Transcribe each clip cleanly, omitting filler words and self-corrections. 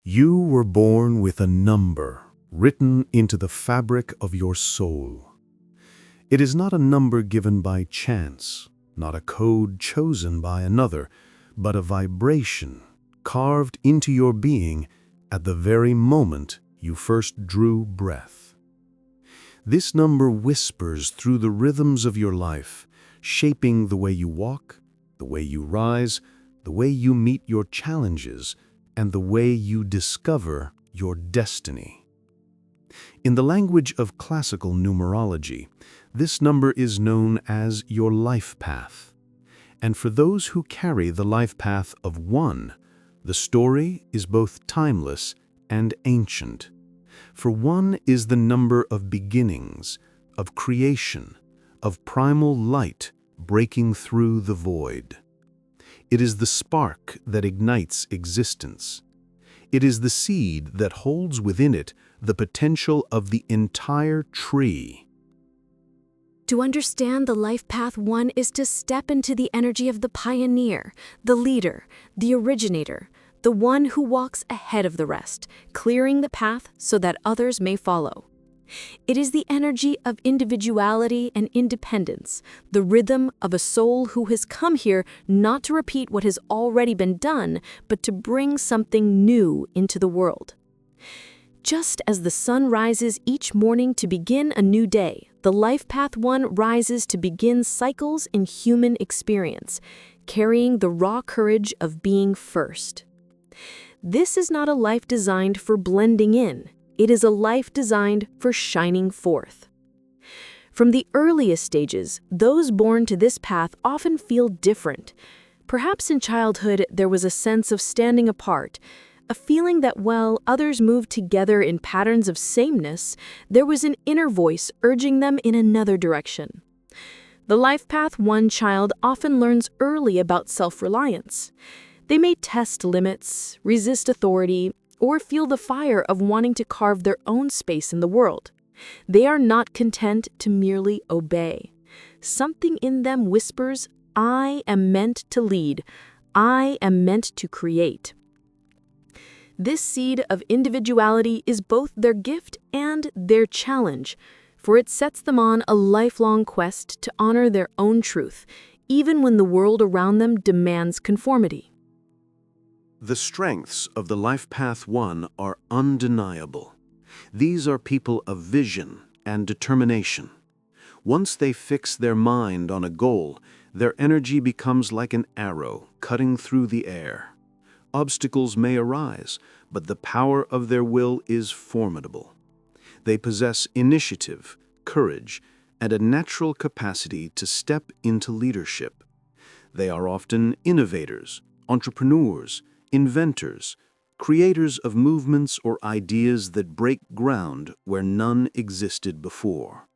You were born with a number written into the fabric of your soul. It is not a number given by chance, not a code chosen by another, but a vibration carved into your being at the very moment you first drew breath. This number whispers through the rhythms of your life, shaping the way you walk, the way you rise, the way you meet your challenges, and the way you discover your destiny. In the language of classical numerology, this number is known as your life path. And for those who carry the life path of 1, the story is both timeless and ancient. For 1 is the number of beginnings, of creation, of primal light breaking through the void. It is the spark that ignites existence. It is the seed that holds within it the potential of the entire tree. To understand the life path 1 is to step into the energy of the pioneer, the leader, the originator, the one who walks ahead of the rest, clearing the path so that others may follow. It is the energy of individuality and independence, the rhythm of a soul who has come here not to repeat what has already been done, but to bring something new into the world. Just as the sun rises each morning to begin a new day, the Life Path 1 rises to begin cycles in human experience, carrying the raw courage of being first. This is not a life designed for blending in. It is a life designed for shining forth. From the earliest stages, those born to this path often feel different. Perhaps in childhood there was a sense of standing apart, a feeling that while others moved together in patterns of sameness, there was an inner voice urging them in another direction. The Life Path 1 child often learns early about self-reliance. They may test limits, resist authority, or feel the fire of wanting to carve their own space in the world. They are not content to merely obey. Something in them whispers, "I am meant to lead. I am meant to create." This seed of individuality is both their gift and their challenge, for it sets them on a lifelong quest to honor their own truth, even when the world around them demands conformity. The strengths of the Life Path 1 are undeniable. These are people of vision and determination. Once they fix their mind on a goal, their energy becomes like an arrow cutting through the air. Obstacles may arise, but the power of their will is formidable. They possess initiative, courage, and a natural capacity to step into leadership. They are often innovators, entrepreneurs, inventors, creators of movements or ideas that break ground where none existed before.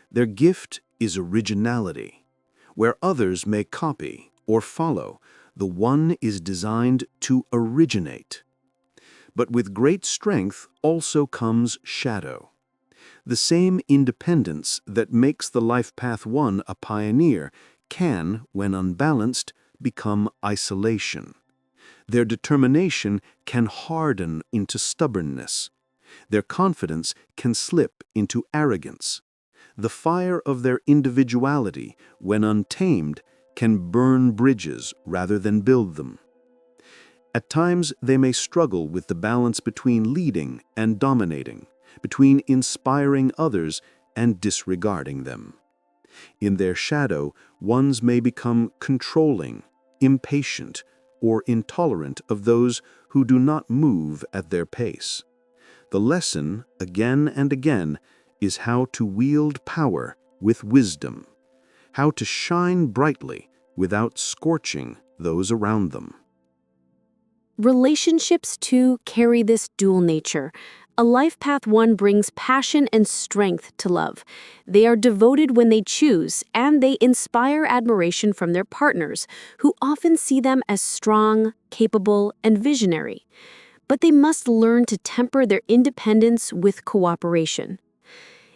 Their gift is originality. Where others may copy or follow, the 1 is designed to originate. But with great strength also comes shadow. The same independence that makes the Life Path 1 a pioneer can, when unbalanced, become isolation. Their determination can harden into stubbornness. Their confidence can slip into arrogance. The fire of their individuality, when untamed, can burn bridges rather than build them. At times, they may struggle with the balance between leading and dominating, between inspiring others and disregarding them. In their shadow, ones may become controlling, impatient, or intolerant of those who do not move at their pace. The lesson, again and again, is how to wield power with wisdom, how to shine brightly without scorching those around them. Relationships, too, carry this dual nature. A Life Path 1 brings passion and strength to love. They are devoted when they choose, and they inspire admiration from their partners, who often see them as strong, capable, and visionary. But they must learn to temper their independence with cooperation.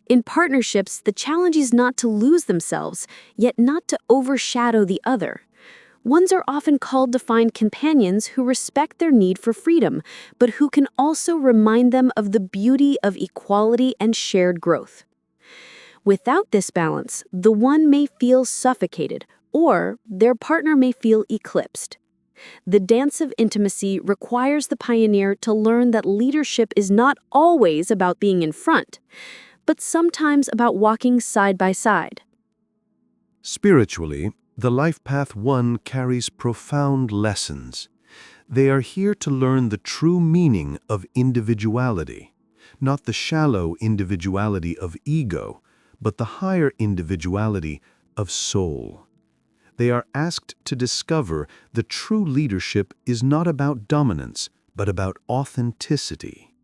In partnerships, the challenge is not to lose themselves, yet not to overshadow the other. Ones are often called to find companions who respect their need for freedom, but who can also remind them of the beauty of equality and shared growth. Without this balance, the one may feel suffocated, or their partner may feel eclipsed. The dance of intimacy requires the pioneer to learn that leadership is not always about being in front, but sometimes about walking side by side. Spiritually, the Life Path 1 carries profound lessons. They are here to learn the true meaning of individuality, not the shallow individuality of ego, but the higher individuality of soul. They are asked to discover that true leadership is not about dominance, but about authenticity.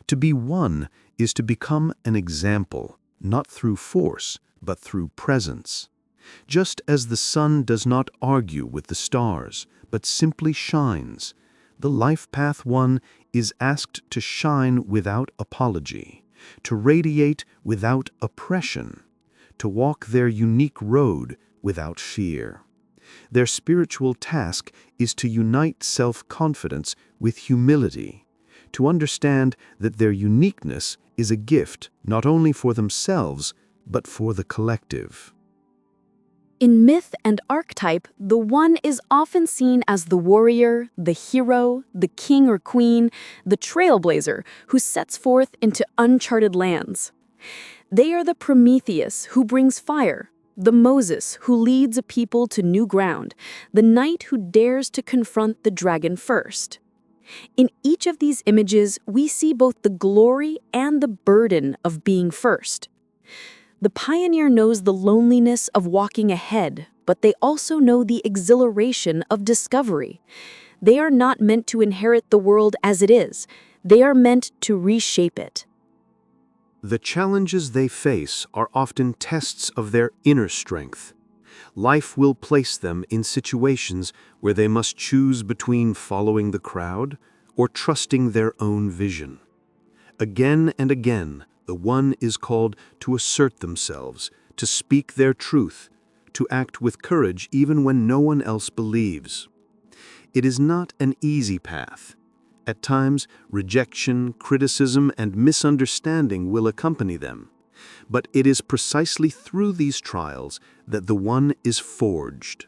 To be one is to become an example, not through force, but through presence. Just as the sun does not argue with the stars, but simply shines, the Life Path 1 is asked to shine without apology, to radiate without oppression, to walk their unique road without fear. Their spiritual task is to unite self-confidence with humility, to understand that their uniqueness is a gift not only for themselves, but for the collective. In myth and archetype, the one is often seen as the warrior, the hero, the king or queen, the trailblazer who sets forth into uncharted lands. They are the Prometheus who brings fire, the Moses who leads a people to new ground, the knight who dares to confront the dragon first. In each of these images, we see both the glory and the burden of being first. The pioneer knows the loneliness of walking ahead, but they also know the exhilaration of discovery. They are not meant to inherit the world as it is. They are meant to reshape it. The challenges they face are often tests of their inner strength. Life will place them in situations where they must choose between following the crowd or trusting their own vision. Again and again, the one is called to assert themselves, to speak their truth, to act with courage even when no one else believes. It is not an easy path. At times, rejection, criticism, and misunderstanding will accompany them. But it is precisely through these trials that the one is forged.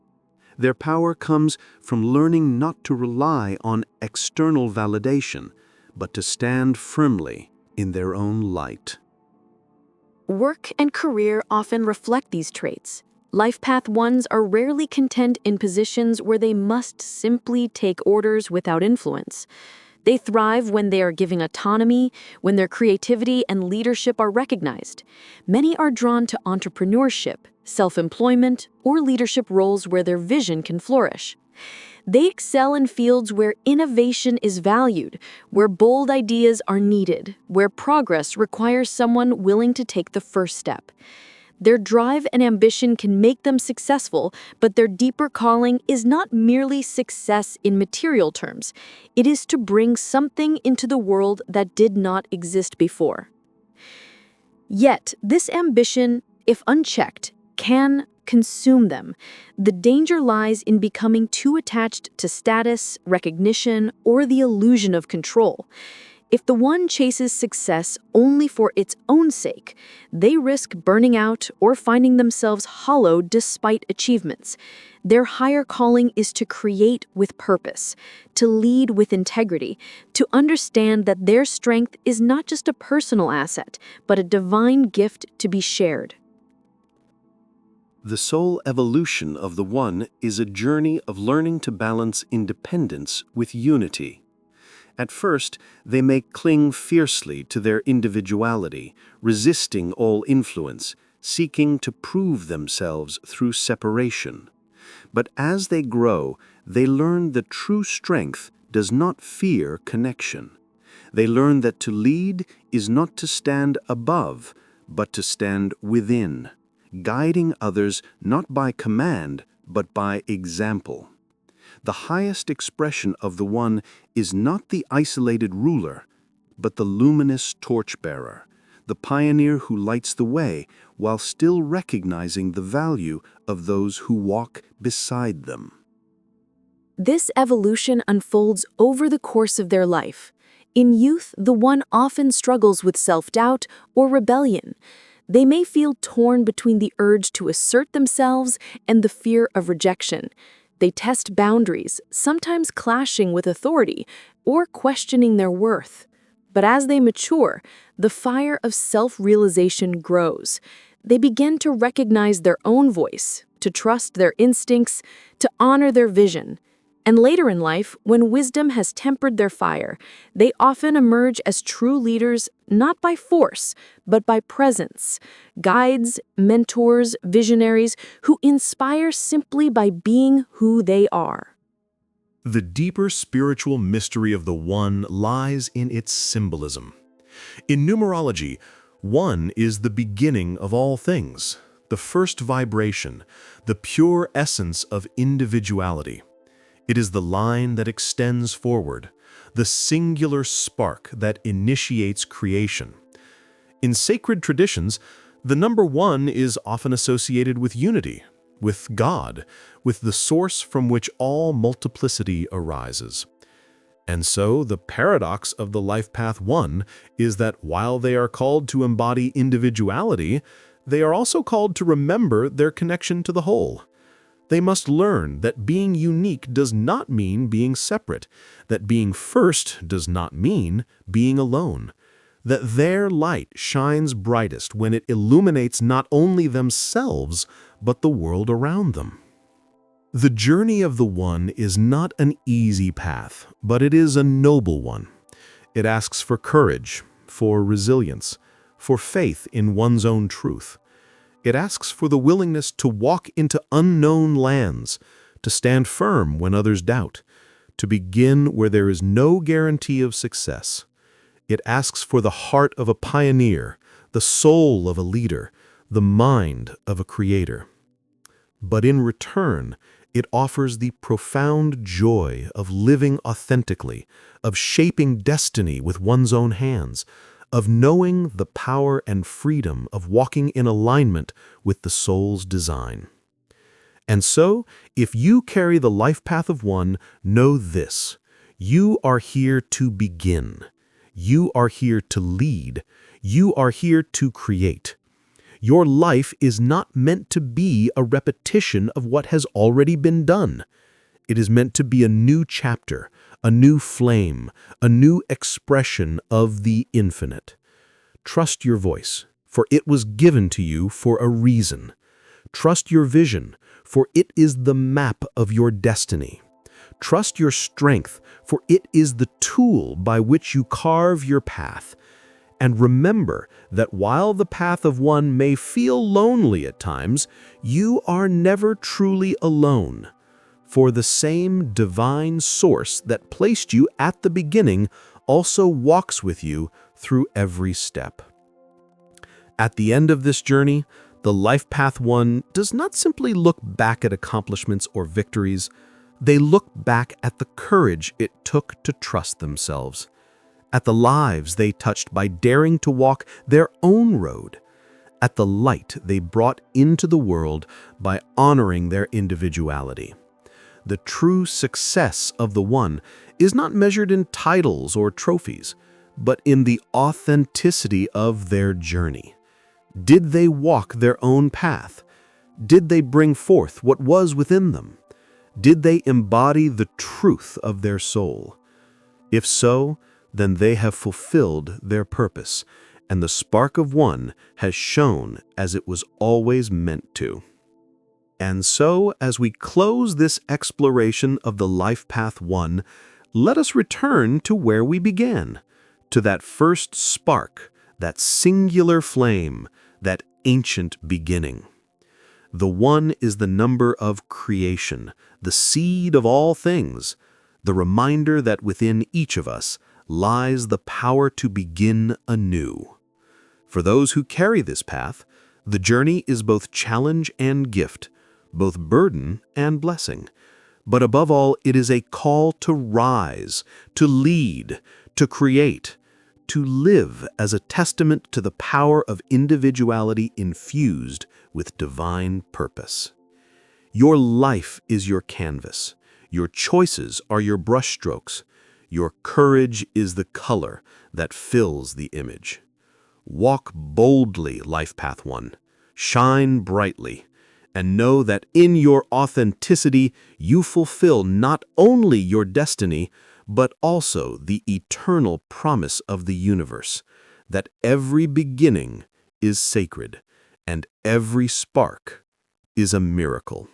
Their power comes from learning not to rely on external validation, but to stand firmly in their own light. Work and career often reflect these traits. Life Path 1s are rarely content in positions where they must simply take orders without influence. They thrive when they are given autonomy, when their creativity and leadership are recognized. Many are drawn to entrepreneurship, self-employment, or leadership roles where their vision can flourish. They excel in fields where innovation is valued, where bold ideas are needed, where progress requires someone willing to take the first step. Their drive and ambition can make them successful, but their deeper calling is not merely success in material terms. It is to bring something into the world that did not exist before. Yet, this ambition, if unchecked, can consume them. The danger lies in becoming too attached to status, recognition, or the illusion of control. If the one chases success only for its own sake, they risk burning out or finding themselves hollow despite achievements. Their higher calling is to create with purpose, to lead with integrity, to understand that their strength is not just a personal asset, but a divine gift to be shared. The soul evolution of the one is a journey of learning to balance independence with unity. At first, they may cling fiercely to their individuality, resisting all influence, seeking to prove themselves through separation. But as they grow, they learn that true strength does not fear connection. They learn that to lead is not to stand above, but to stand within, guiding others not by command, but by example. The highest expression of the one is not the isolated ruler, but the luminous torchbearer, the pioneer who lights the way while still recognizing the value of those who walk beside them. This evolution unfolds over the course of their life. In youth, the one often struggles with self-doubt or rebellion. They may feel torn between the urge to assert themselves and the fear of rejection. They test boundaries, sometimes clashing with authority or questioning their worth. But as they mature, the fire of self-realization grows. They begin to recognize their own voice, to trust their instincts, to honor their vision. And later in life, when wisdom has tempered their fire, they often emerge as true leaders not by force, but by presence. Guides, mentors, visionaries who inspire simply by being who they are. The deeper spiritual mystery of the One lies in its symbolism. In numerology, One is the beginning of all things, the first vibration, the pure essence of individuality. It is the line that extends forward, the singular spark that initiates creation. In sacred traditions, the number 1 is often associated with unity, with God, with the source from which all multiplicity arises. And so, the paradox of the Life Path 1 is that while they are called to embody individuality, they are also called to remember their connection to the whole. They must learn that being unique does not mean being separate, that being first does not mean being alone, that their light shines brightest when it illuminates not only themselves, but the world around them. The journey of the One is not an easy path, but it is a noble one. It asks for courage, for resilience, for faith in one's own truth. It asks for the willingness to walk into unknown lands, to stand firm when others doubt, to begin where there is no guarantee of success. It asks for the heart of a pioneer, the soul of a leader, the mind of a creator. But in return, it offers the profound joy of living authentically, of shaping destiny with one's own hands, of knowing the power and freedom of walking in alignment with the soul's design. And so, if you carry the life path of One, know this: you are here to begin. You are here to lead. You are here to create. Your life is not meant to be a repetition of what has already been done. It is meant to be a new chapter, a new flame, a new expression of the infinite. Trust your voice, for it was given to you for a reason. Trust your vision, for it is the map of your destiny. Trust your strength, for it is the tool by which you carve your path. And remember that while the path of One may feel lonely at times, you are never truly alone. For the same divine source that placed you at the beginning also walks with you through every step. At the end of this journey, the Life Path 1 does not simply look back at accomplishments or victories. They look back at the courage it took to trust themselves, at the lives they touched by daring to walk their own road, at the light they brought into the world by honoring their individuality. The true success of the One is not measured in titles or trophies, but in the authenticity of their journey. Did they walk their own path? Did they bring forth what was within them? Did they embody the truth of their soul? If so, then they have fulfilled their purpose, and the spark of One has shone as it was always meant to. And so, as we close this exploration of the Life Path 1, let us return to where we began, to that first spark, that singular flame, that ancient beginning. The One is the number of creation, the seed of all things, the reminder that within each of us lies the power to begin anew. For those who carry this path, the journey is both challenge and gift, both burden and blessing. But above all, it is a call to rise, to lead, to create, to live as a testament to the power of individuality infused with divine purpose. Your life is your canvas. Your choices are your brushstrokes. Your courage is the color that fills the image. Walk boldly, Life Path 1. Shine brightly, and know that in your authenticity you fulfill not only your destiny, but also the eternal promise of the universe, that every beginning is sacred, and every spark is a miracle.